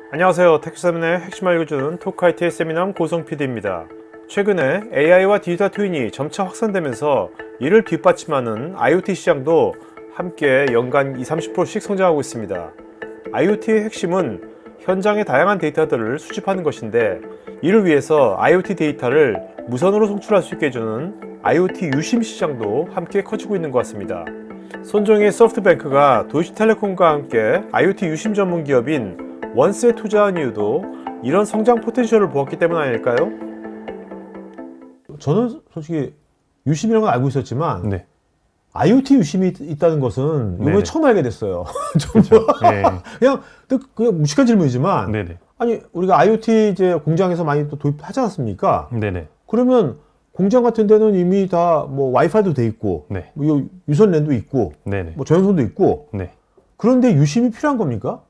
안녕하세요. 테크세븐의 핵심 알려주는 토크IT의 세미남 고성 PD입니다. 최근에 AI와 디지털 트윈이 점차 확산되면서 이를 뒷받침하는 IoT 시장도 함께 연간 20-30%씩 성장하고 있습니다. IoT의 핵심은 현장의 다양한 데이터들을 수집하는 것인데, 이를 위해서 IoT 데이터를 무선으로 송출할 수 있게 해주는 IoT 유심 시장도 함께 커지고 있는 것 같습니다. 손정의 소프트뱅크가 도이치텔레콤과 함께 IoT 유심 전문 기업인 원스에 투자한 이유도 이런 성장 포텐셜을 보았기 때문 아닐까요? 저는 솔직히 유심이라는 건 알고 있었지만 네. IoT 유심이 있다는 것은 이번에 네네. 처음 알게 됐어요. 그렇죠. 네. 그냥 무식한 질문이지만 네네. 아니 우리가 IoT 이제 공장에서 많이 또 도입하지 않습니까? 네네. 그러면 공장 같은 데는 이미 다 뭐 와이파이도 돼 있고 네. 뭐 유선 랜도 있고 네네. 뭐 저연선도 있고 네. 그런데 유심이 필요한 겁니까?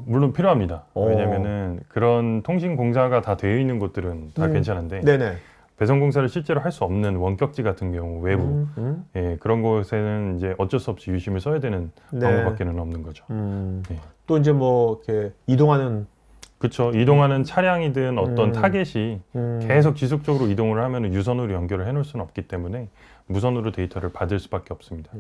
물론 필요합니다. 어. 왜냐면은 그런 통신 공사가 다 되어 있는 곳들은 다 괜찮은데 네네. 배송 공사를 실제로 할 수 없는 원격지 같은 경우 외부 예, 그런 곳에는 이제 어쩔 수 없이 유심을 써야 되는 네. 방법밖에는 없는 거죠. 네. 또 이제 뭐 이렇게 이동하는 그렇죠. 이동하는 차량이든 어떤 타겟이 음. 계속 지속적으로 이동을 하면 유선으로 연결을 해놓을 수는 없기 때문에 무선으로 데이터를 받을 수밖에 없습니다.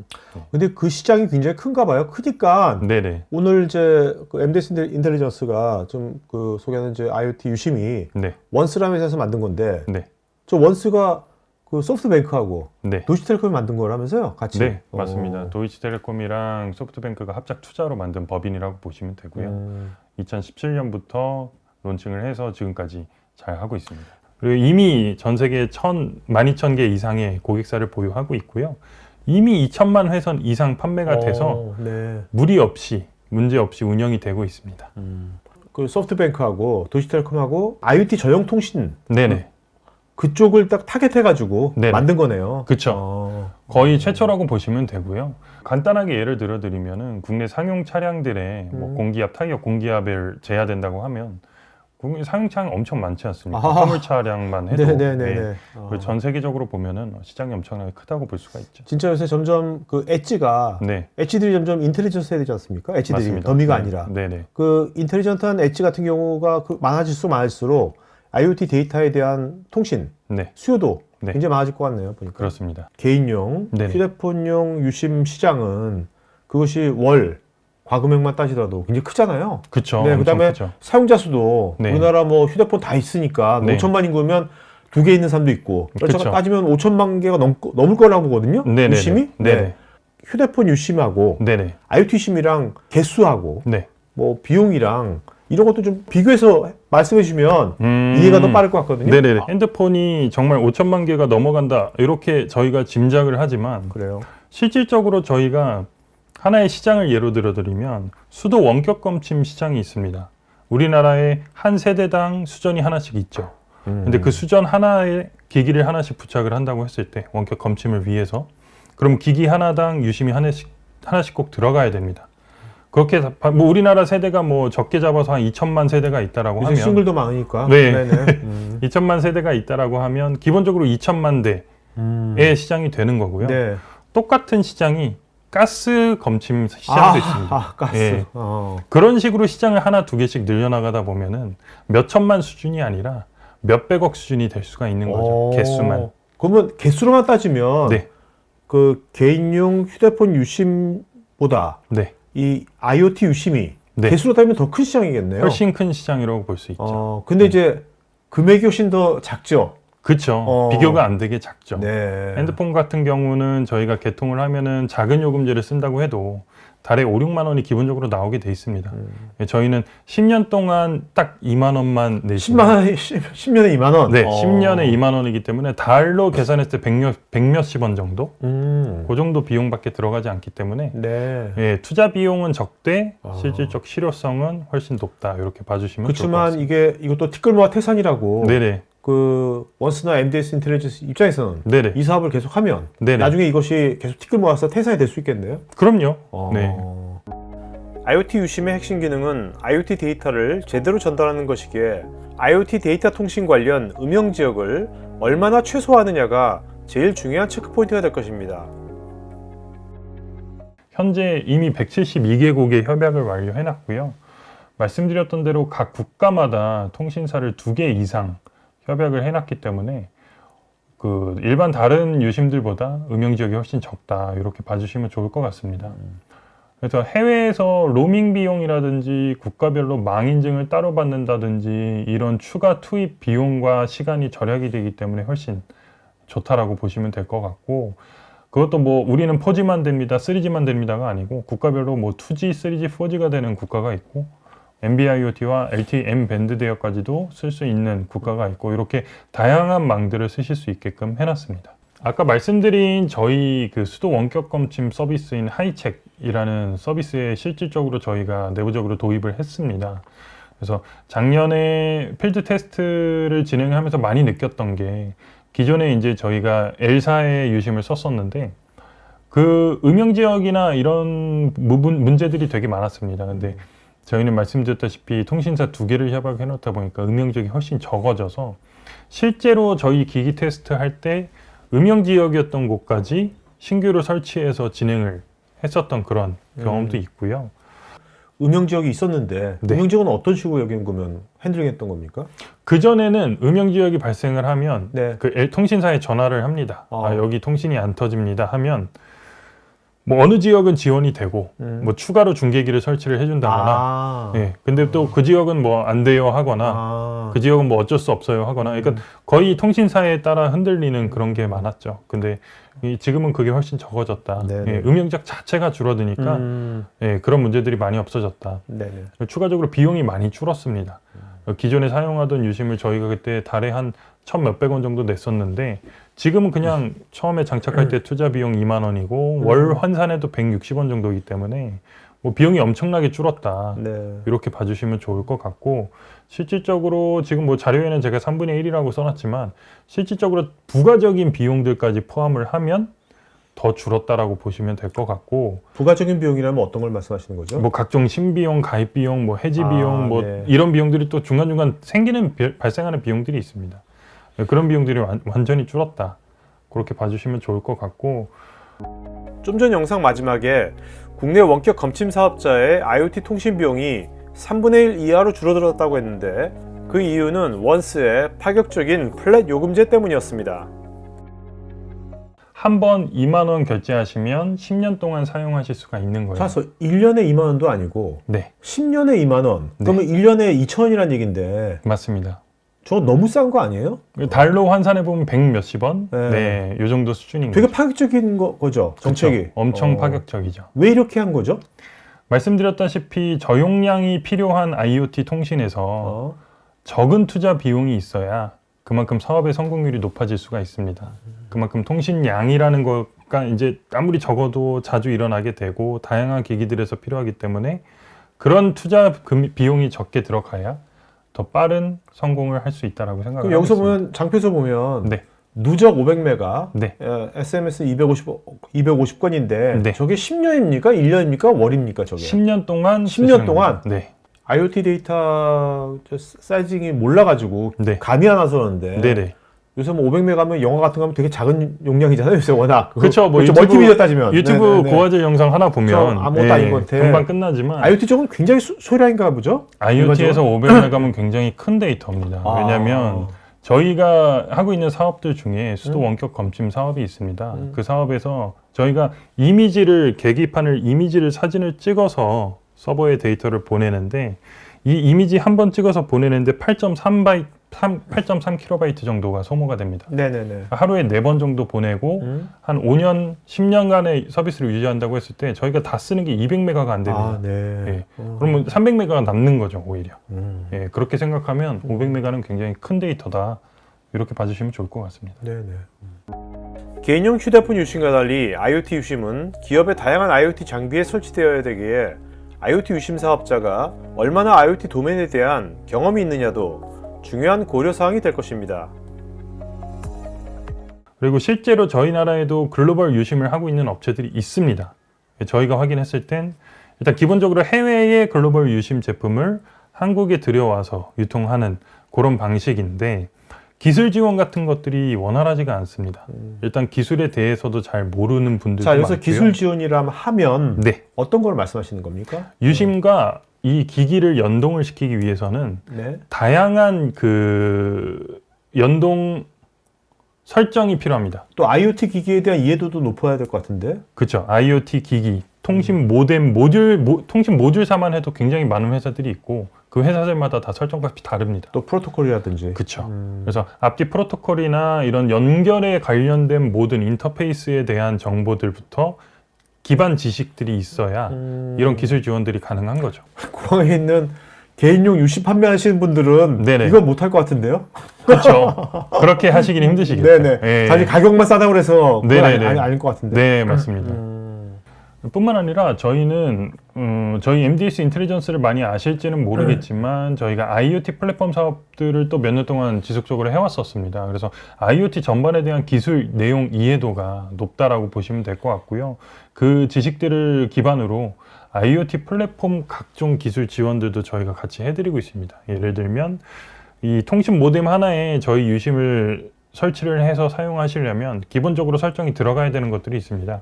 근데 그 시장이 굉장히 큰가 봐요. 크니까 네네. 오늘 이제 그 MDS 인텔리전스가 좀 그 소개하는 이제 IoT 유심이 네. 원스라는 회사에서 만든 건데 네. 저 원스가 그 소프트뱅크하고 네. 도이치텔레콤이 만든 거라면서요, 같이? 네, 맞습니다. 도이치텔레콤이랑 소프트뱅크가 합작 투자로 만든 법인이라고 보시면 되고요. 2017년부터 론칭을 해서 지금까지 잘 하고 있습니다. 그리고 이미 전 세계 12,000개 이상의 고객사를 보유하고 있고요. 이미 2천만 회선 이상 판매가 돼서 네. 무리 없이 문제 없이 운영이 되고 있습니다. 그 소프트뱅크하고 도이치텔레콤하고 IoT 전용 통신 네네. 그쪽을 딱 타겟해가지고 네네. 만든 거네요. 그쵸. 거의 최초라고 보시면 되고요. 간단하게 예를 들어드리면은 국내 상용 차량들의 뭐 공기압, 타이어 공기압을 제어된다고 하면 국내 상용 차량 엄청 많지 않습니까? 아하. 화물 차량만 해도 네네네네. 네. 그리고 전 세계적으로 보면은 시장이 엄청나게 크다고 볼 수가 있죠. 진짜 요새 점점 그 엣지가 네, 엣지들이 점점 인텔리전스 해야 되지 않습니까? 엣지들이 맞습니다. 더미가 네. 아니라 네네. 그 인텔리전트한 엣지 같은 경우가 많아질수록 IoT 데이터에 대한 통신 네, 수요도 네. 굉장히 많아질 것 같네요. 보니까 그렇습니다. 개인용 네네. 휴대폰용 유심 시장은 그것이 월 과금액만 따지더라도 굉장히 크잖아요. 그쵸. 네, 엄청 그다음에 크죠. 사용자 수도 네. 우리나라 뭐 휴대폰 다 있으니까 네. 5천만 인구면 2개 있는 사람도 있고 그쵸. 따지면 5천만 개가 넘을 거라고 보거든요. 네네네. 유심이? 네네. 네. 휴대폰 유심하고 네네. IoT 유심이랑 개수하고 네. 뭐 비용이랑 이런 것도 좀 비교해서 말씀해 주시면 이해가 더 빠를 것 같거든요. 네네네. 핸드폰이 정말 5천만 개가 넘어간다 이렇게 저희가 짐작을 하지만 그래요. 실질적으로 저희가 하나의 시장을 예로 들어드리면 수도 원격 검침 시장이 있습니다. 우리나라에 한 세대당 수전이 하나씩 있죠. 근데 그 수전 하나에 기기를 하나씩 부착을 한다고 했을 때 원격 검침을 위해서 그럼 기기 하나당 유심이 하나씩 꼭 들어가야 됩니다. 그렇게 뭐 우리나라 세대가 뭐 적게 잡아서 한 2천만 세대가 있다라고 하면 싱글도 많으니까. 네. 네네. 2천만 세대가 있다라고 하면 기본적으로 2천만 대의 시장이 되는 거고요. 네. 똑같은 시장이 가스 검침 시장도 있습니다. 가스. 예. 그런 식으로 시장을 하나 두 개씩 늘려나가다 보면은 몇 천만 수준이 아니라 몇 백억 수준이 될 수가 있는 거죠. 개수만. 그러면 개수로만 따지면 네. 그 개인용 휴대폰 유심보다 네. 이 IoT 유심이 네. 개수로 따지면 더 큰 시장이겠네요. 훨씬 큰 시장이라고 볼 수 있죠. 근데 이제 금액이 훨씬 더 작죠. 그렇죠. 비교가 안 되게 작죠. 네. 핸드폰 같은 경우는 저희가 개통을 하면은 작은 요금제를 쓴다고 해도 달에 5, 6만 원이 기본적으로 나오게 돼 있습니다. 저희는 10년 동안 딱 2만 원만 내시면 10년에 2만 원? 네, 10년에 2만 원이기 때문에 달로 계산했을 때 100몇십 원 정도? 그 정도 비용밖에 들어가지 않기 때문에 네. 예, 투자 비용은 적대, 실질적 실효성은 훨씬 높다. 이렇게 봐주시면 좋을 것 그렇지만 같습니다. 이것도 티끌모아 태산이라고 네네. 그 원스나 MDS 인텔리전스 입장에서는 네네. 이 사업을 계속하면 네네. 나중에 이것이 계속 티끌 모아서 태산이 될 수 있겠네요. 그럼요. 네. IoT 유심의 핵심 기능은 IoT 데이터를 제대로 전달하는 것이기에 IoT 데이터 통신 관련 음영 지역을 얼마나 최소화하느냐가 제일 중요한 체크포인트가 될 것입니다. 현재 이미 172개국의 협약을 완료해놨고요. 말씀드렸던 대로 각 국가마다 통신사를 2개 이상 협약을 해놨기 때문에 그 일반 다른 유심들보다 음영 지역이 훨씬 적다, 이렇게 봐주시면 좋을 것 같습니다. 그래서 해외에서 로밍 비용이라든지 국가별로 망 인증을 따로 받는다든지 이런 추가 투입 비용과 시간이 절약이 되기 때문에 훨씬 좋다라고 보시면 될 것 같고, 그것도 뭐 우리는 4G만 됩니다, 3G만 됩니다가 아니고 국가별로 뭐 2G, 3G, 4G가 되는 국가가 있고 NB-IoT와 LTE M 밴드 대역까지도 쓸 수 있는 국가가 있고, 이렇게 다양한 망들을 쓰실 수 있게끔 해놨습니다. 아까 말씀드린 저희 그 수도 원격 검침 서비스인 하이첵이라는 서비스에 실질적으로 저희가 내부적으로 도입을 했습니다. 그래서 작년에 필드 테스트를 진행하면서 많이 느꼈던 게, 기존에 이제 저희가 L사의 유심을 썼었는데 그 음영 지역이나 이런 문제들이 되게 많았습니다. 근데 저희는 말씀드렸다시피 통신사 2개를 협약해 놓다 보니까 음영 지역이 훨씬 적어져서 실제로 저희 기기 테스트 할 때 음영 지역이었던 곳까지 신규로 설치해서 진행을 했었던 그런 경험도 있고요. 음영 지역이 있었는데 네. 음영 지역은 어떤 식으로 여기 그러면 핸들링했던 겁니까? 그전에는 음영 지역이 발생을 하면 네. 그 통신사에 전화를 합니다. 아. 여기 통신이 안 터집니다 하면 뭐 어느 지역은 지원이 되고 뭐 추가로 중계기를 설치를 해준다거나, 예. 근데 또 그 지역은 뭐 안 돼요 하거나, 그 지역은 뭐 어쩔 수 없어요 하거나, 그러니까 거의 통신사에 따라 흔들리는 그런 게 많았죠. 근데 지금은 그게 훨씬 적어졌다. 예, 음영 지역 자체가 줄어드니까 예, 그런 문제들이 많이 없어졌다. 네네. 추가적으로 비용이 많이 줄었습니다. 기존에 사용하던 유심을 저희가 그때 달에 한 1,000몇백 원 정도 냈었는데 지금은 그냥 처음에 장착할 때 투자 비용 2만 원이고 월 환산해도 160원 정도이기 때문에 뭐 비용이 엄청나게 줄었다. 네. 이렇게 봐주시면 좋을 것 같고, 실질적으로 지금 뭐 자료에는 제가 3분의 1이라고 써놨지만 실질적으로 부가적인 비용들까지 포함을 하면 더 줄었다라고 보시면 될 것 같고, 부가적인 비용이라면 어떤 걸 말씀하시는 거죠? 뭐 각종 신비용, 가입 비용, 뭐 해지 비용, 뭐 네. 이런 비용들이 또 중간중간 발생하는 비용들이 있습니다. 그런 비용들이 완전히 줄었다. 그렇게 봐주시면 좋을 것 같고, 좀 전 영상 마지막에 국내 원격 검침 사업자의 IoT 통신 비용이 3분의 1 이하로 줄어들었다고 했는데 그 이유는 원스의 파격적인 플랫 요금제 때문이었습니다. 한 번 2만 원 결제하시면 10년 동안 사용하실 수가 있는 거예요. 그래서 1년에 2만 원도 아니고 네, 10년에 2만 원. 네. 그러면 1년에 2천 원이라는 얘기인데 맞습니다. 저거 너무 싼 거 아니에요? 달로 환산해 보면 100 몇십 원? 네. 네, 요 정도 수준인 되게 거죠. 파격적인 거죠, 정책이. 그쵸? 엄청 파격적이죠. 왜 이렇게 한 거죠? 말씀드렸다시피 저용량이 필요한 IoT 통신에서 적은 투자 비용이 있어야 그만큼 사업의 성공률이 높아질 수가 있습니다. 그만큼 통신량이라는 거가 이제 아무리 적어도 자주 일어나게 되고 다양한 기기들에서 필요하기 때문에 그런 투자 비용이 적게 들어가야 더 빠른 성공을 할 수 있다라고 생각을 그럼 하고 여기서 있습니다. 보면 장표에서 보면 네. 누적 500메가, 네. SMS 250건인데 네. 저게 10년입니까? 1년입니까? 월입니까? 저게 10년 동안 10년 동안? 네. IoT 데이터 사이징이 몰라가지고 네. 감이 안 와서 그러는데 네네. 요새 뭐 500메가면 영화 같은 거 하면 되게 작은 용량이잖아요. 요새 워낙. 그렇죠. 뭐 그렇죠. 멀티미디어 따지면. 유튜브 네네네. 고화질 영상 하나 보면 아무것도 아닌 것 같아. 금방 끝나지만 IoT 쪽은 굉장히 소량인가 보죠? IoT에서 500메가면 굉장히 큰 데이터입니다. 왜냐하면 저희가 하고 있는 사업들 중에 수도 원격 검침 사업이 있습니다. 그 사업에서 저희가 계기판을 이미지를 사진을 찍어서 서버에 데이터를 보내는데 이 이미지 한 번 찍어서 보내는데 8.3kB 정도가 소모가 됩니다. 네네네. 하루에 4번 정도 보내고 한 5년, 10년간의 서비스를 유지한다고 했을 때 저희가 다 쓰는 게 200메가가 안 됩니다. 네. 예. 그러면 300메가가 남는 거죠, 오히려. 예. 그렇게 생각하면 500메가는 굉장히 큰 데이터다. 이렇게 봐주시면 좋을 것 같습니다. 네네. 개인용 휴대폰 유심과 달리 IoT 유심은 기업의 다양한 IoT 장비에 설치되어야 되기에 IoT 유심 사업자가 얼마나 IoT 도메인에 대한 경험이 있느냐도 중요한 고려사항이 될 것입니다. 그리고 실제로 저희 나라에도 글로벌 유심을 하고 있는 업체들이 있습니다. 저희가 확인했을 땐 일단 기본적으로 해외의 글로벌 유심 제품을 한국에 들여와서 유통하는 그런 방식인데 기술 지원 같은 것들이 원활하지가 않습니다. 일단 기술에 대해서도 잘 모르는 분들도 자, 여기서 많고요. 기술 지원이라 하면 네. 어떤 걸 말씀하시는 겁니까? 유심과 이 기기를 연동을 시키기 위해서는 네. 다양한 그 연동 설정이 필요합니다. 또 IoT 기기에 대한 이해도도 높아야 될 것 같은데. 그렇죠. IoT 기기, 통신 모뎀, 통신 모듈사만 해도 굉장히 많은 회사들이 있고 그 회사들마다 다 설정값이 다릅니다. 또 프로토콜이라든지. 그렇죠. 그래서 앞뒤 프로토콜이나 이런 연결에 관련된 모든 인터페이스에 대한 정보들부터 기반 지식들이 있어야 이런 기술 지원들이 가능한 거죠. 공항에 있는 개인용 UC 판매하시는 분들은 네네. 이건 못할 것 같은데요? 그렇죠. 그렇게 하시기는 힘드시겠죠. 네네. 예. 단지 가격만 싸다고 해서 그건 네네네. 아닐 것 같은데. 네, 맞습니다. 뿐만 아니라 저희는 저희 MDS 인텔리전스를 많이 아실지는 모르겠지만 저희가 IoT 플랫폼 사업들을 또 몇 년 동안 지속적으로 해왔었습니다. 그래서 IoT 전반에 대한 기술 내용 이해도가 높다라고 보시면 될 것 같고요. 그 지식들을 기반으로 IoT 플랫폼 각종 기술 지원들도 저희가 같이 해드리고 있습니다. 예를 들면 이 통신 모뎀 하나에 저희 유심을 설치를 해서 사용하시려면 기본적으로 설정이 들어가야 되는 것들이 있습니다.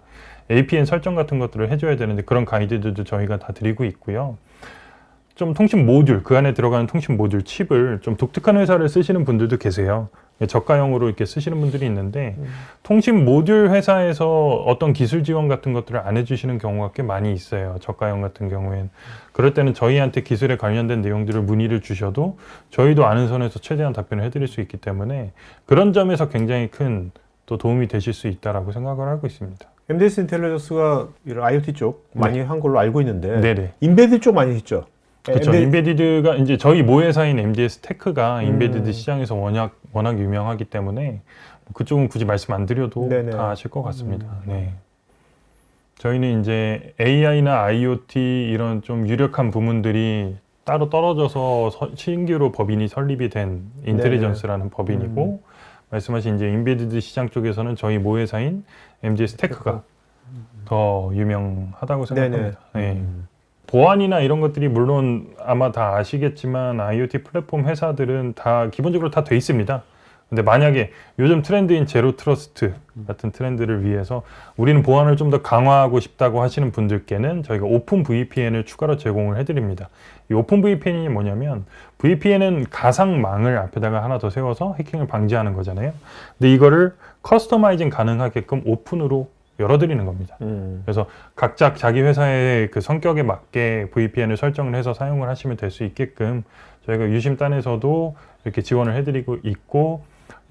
APN 설정 같은 것들을 해줘야 되는데 그런 가이드들도 저희가 다 드리고 있고요. 좀 통신 모듈, 그 안에 들어가는 통신 모듈 칩을 좀 독특한 회사를 쓰시는 분들도 계세요. 저가형으로 이렇게 쓰시는 분들이 있는데 통신 모듈 회사에서 어떤 기술 지원 같은 것들을 안 해주시는 경우가 꽤 많이 있어요. 저가형 같은 경우엔. 그럴 때는 저희한테 기술에 관련된 내용들을 문의를 주셔도 저희도 아는 선에서 최대한 답변을 해드릴 수 있기 때문에 그런 점에서 굉장히 큰 또 도움이 되실 수 있다라고 생각을 하고 있습니다. MDS 인텔리전스가 이런 IoT 쪽 많이 한 걸로 알고 있는데 네네. 인베드 쪽 많이 했죠. 그렇죠. 인베디드가 이제 저희 모회사인 MDS 테크가 인베디드 시장에서 워낙 유명하기 때문에 그쪽은 굳이 말씀 안 드려도 네네. 다 아실 것 같습니다. 네. 저희는 이제 AI나 IoT 이런 좀 유력한 부문들이 따로 떨어져서 신규로 법인이 설립이 된 인텔리전스라는 법인이고 말씀하신 이제 인베디드 시장 쪽에서는 저희 모회사인 MDS 테크가 더 유명하다고 생각합니다. 네. 보안이나 이런 것들이 물론 아마 다 아시겠지만 IoT 플랫폼 회사들은 다 기본적으로 다 돼 있습니다. 근데 만약에 요즘 트렌드인 제로 트러스트 같은 트렌드를 위해서 우리는 보안을 좀 더 강화하고 싶다고 하시는 분들께는 저희가 오픈 VPN을 추가로 제공을 해드립니다. 이 오픈 VPN이 뭐냐면 VPN은 가상망을 앞에다가 하나 더 세워서 해킹을 방지하는 거잖아요. 근데 이거를 커스터마이징 가능하게끔 오픈으로 열어드리는 겁니다. 그래서 각자 자기 회사의 그 성격에 맞게 VPN을 설정을 해서 사용을 하시면 될 수 있게끔 저희가 유심단에서도 이렇게 지원을 해드리고 있고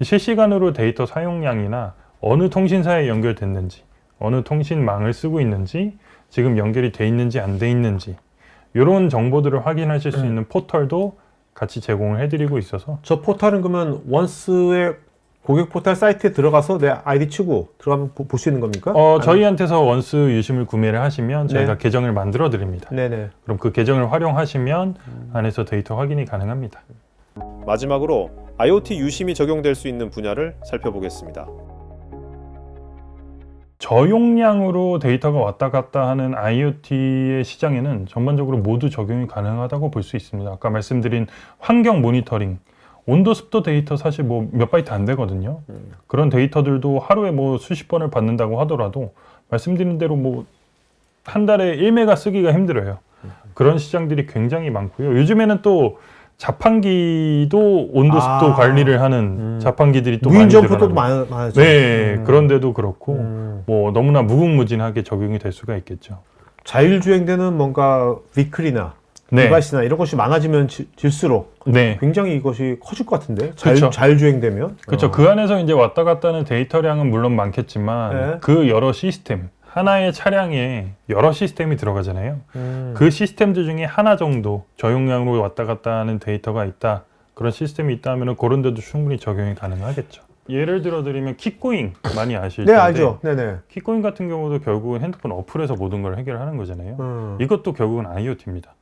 실시간으로 데이터 사용량이나 어느 통신사에 연결됐는지 어느 통신망을 쓰고 있는지 지금 연결이 돼 있는지 안 돼 있는지 이런 정보들을 확인하실 수 있는 포털도 같이 제공을 해드리고 있어서 저 포털은 그러면 원스의 고객 포털 사이트에 들어가서 내 아이디 치고 들어가면 볼 수 있는 겁니까? 저희한테서 원스 유심을 구매를 하시면 저희가 계정을 만들어 드립니다. 네네. 그럼 그 계정을 활용하시면 안에서 데이터 확인이 가능합니다. 마지막으로 IoT 유심이 적용될 수 있는 분야를 살펴보겠습니다. 저용량으로 데이터가 왔다 갔다 하는 IoT의 시장에는 전반적으로 모두 적용이 가능하다고 볼 수 있습니다. 아까 말씀드린 환경 모니터링, 온도 습도 데이터 사실 뭐 몇 바이트 안 되거든요. 그런 데이터들도 하루에 뭐 수십 번을 받는다고 하더라도 말씀드린 대로 뭐 한 달에 1메가 쓰기가 힘들어요. 그런 시장들이 굉장히 많고요. 요즘에는 또 자판기도 온도 습도 관리를 하는 자판기들이 또 무인 많이 점포도 늘어나고 많아죠. 네, 그런데도 그렇고 뭐 너무나 무궁무진하게 적용이 될 수가 있겠죠. 자율주행되는 뭔가 비클이나 디바이스나 이런 것이 많아지면 질수록 굉장히 이것이 커질 것 같은데 자율주행되면 그렇죠. 그 안에서 이제 왔다 갔다 하는 데이터량은 물론 많겠지만 그 여러 시스템 하나의 차량에 여러 시스템이 들어가잖아요. 그 시스템들 중에 하나 정도 저용량으로 왔다 갔다 하는 데이터가 있다. 그런 시스템이 있다 하면 그런 데도 충분히 적용이 가능하겠죠. 예를 들어 드리면 킥고잉 많이 아실 텐데 알죠. 네네. 킥고잉 같은 경우도 결국은 핸드폰 어플에서 모든 걸 해결하는 거잖아요. 이것도 결국은 IoT입니다.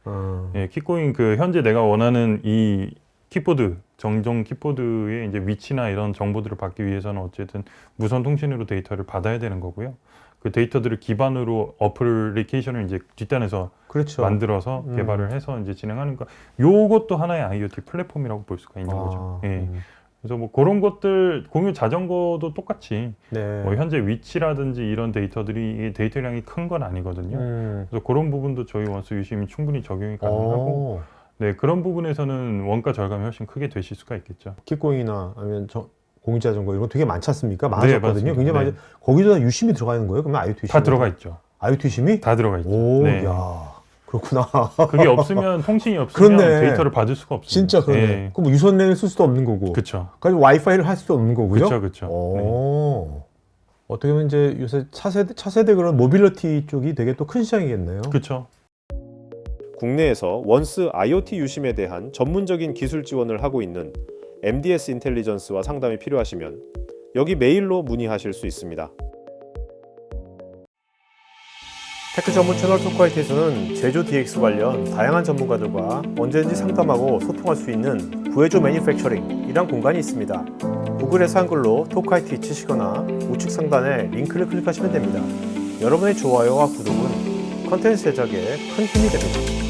예, 킥고잉 그 현재 내가 원하는 이 키보드 정정 키보드의 이제 위치나 이런 정보들을 받기 위해서는 어쨌든 무선 통신으로 데이터를 받아야 되는 거고요. 그 데이터들을 기반으로 어플리케이션을 이제 뒷단에서 만들어서 개발을 해서 이제 진행하는 거. 요것도 하나의 IoT 플랫폼이라고 볼 수가 있는 거죠. 예. 그래서 뭐 그런 것들 공유 자전거도 똑같이 네. 뭐 현재 위치라든지 이런 데이터들이 데이터량이 큰 건 아니거든요. 그래서 그런 부분도 저희 원스 유심이 충분히 적용이 가능하고 네, 그런 부분에서는 원가 절감이 훨씬 크게 되실 수가 있겠죠. 킥고잉이나 아니면 공유자전거 이런 거 되게 많지 않습니까? 네, 많아졌거든요. 맞습니다. 굉장히 많이. 네. 거기도 다 유심이 들어가 있는 거예요? 그러면 IoT 다 들어가 있죠. IoT 심이? 다 들어가 있죠. 오, 네. 야, 그렇구나. 그게 없으면 통신이 없으면 그렇네. 데이터를 받을 수가 없습니다. 진짜 그러네. 네. 그럼 뭐 유선랜을 쓸 수도 없는 거고. 그렇죠. 그래서 와이파이를 할 수도 없는 거고요. 그렇죠. 네. 오. 어떻게 보면 이제 요새 차세대 그런 모빌리티 쪽이 되게 또 큰 시장이겠네요. 그렇죠. 국내에서 원스 IoT 유심에 대한 전문적인 기술 지원을 하고 있는 MDS 인텔리전스와 상담이 필요하시면 여기 메일로 문의하실 수 있습니다. 테크 전문 채널 토크아이티에서는 제조 DX 관련 다양한 전문가들과 언제든지 상담하고 소통할 수 있는 구해조 매니팩처링이란 공간이 있습니다. 구글에서 한글로 토크아이티 치시거나 우측 상단에 링크를 클릭하시면 됩니다. 여러분의 좋아요와 구독은 컨텐츠 제작에 큰 힘이 됩니다.